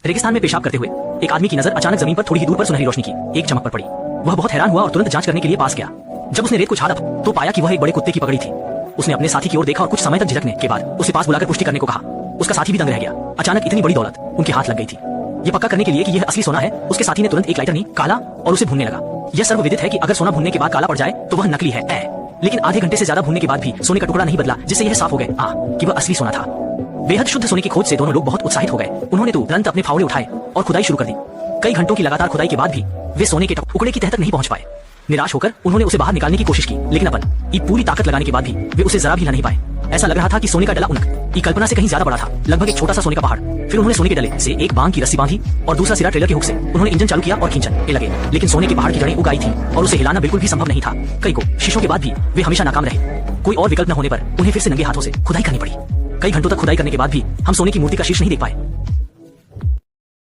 रेगिस्तान में पेशाब करते हुए एक आदमी की नजर अचानक जमीन पर थोड़ी ही दूर पर सुनहरी रोशनी की एक चमक पर पड़ी। वह बहुत हैरान हुआ और तुरंत जांच करने के लिए पास गया। जब उसने रेत को छाना तो पाया कि वह एक बड़े कुत्ते की पकड़ी थी। उसने अपने साथी की ओर देखा और कुछ समय तक झिझकने के बाद उसे पास बुलाकर पुष्टि करने को कहा। उसका साथी भी दंग रह गया। अचानक इतनी बड़ी दौलत उनके हाथ लग गई थी। ये पक्का करने के लिए कि यह असली सोना है, उसके साथी ने तुरंत एक लाइटर निकाला और उसे भूनने लगा। यह सर्वविदित है कि अगर सोना भूनने के बाद काला पड़ जाए तो वह नकली है। लेकिन आधे घंटे से ज्यादा भूनने के बाद भी सोने का टुकड़ा नहीं बदला, जिससे यह साफ हो गया कि वह असली सोना था। बेहद शुद्ध सोने की खोज से दोनों लोग बहुत उत्साहित हो गए। उन्होंने तुरंत अपने फावड़े उठाए और खुदाई शुरू कर दी। कई घंटों की लगातार खुदाई के बाद भी वे सोने के टुकड़े की तह तक नहीं पहुंच पाए। निराश होकर उन्होंने उसे बाहर निकालने की कोशिश की, लेकिन अपन पूरी ताकत लगाने के बाद भी वे उसे जरा भी हिला नहीं पाए। ऐसा लग रहा था कि सोने का डला उनकी कल्पना से कहीं ज्यादा बड़ा था, लगभग एक छोटा सा सोने का पहाड़। फिर उन्होंने सोने के डले से एक बांग की रस्सी बांधी और दूसरा सिरा ट्रेलर के हुक से उन्होंने इंजन चालू किया और खींचने लगे। लेकिन सोने के पहाड़ की जड़ें उगाई थी और उसे हिलाना बिल्कुल भी संभव नहीं था। कई कोशिशों के बाद भी वे हमेशा नाकाम रहे। कोई और विकल्प न होने पर उन्हें फिर से नंगे हाथों से खुदाई करनी पड़ी। कई घंटों तक खुदाई करने के बाद भी हम सोने की मूर्ति का शीर्ष नहीं देख पाए।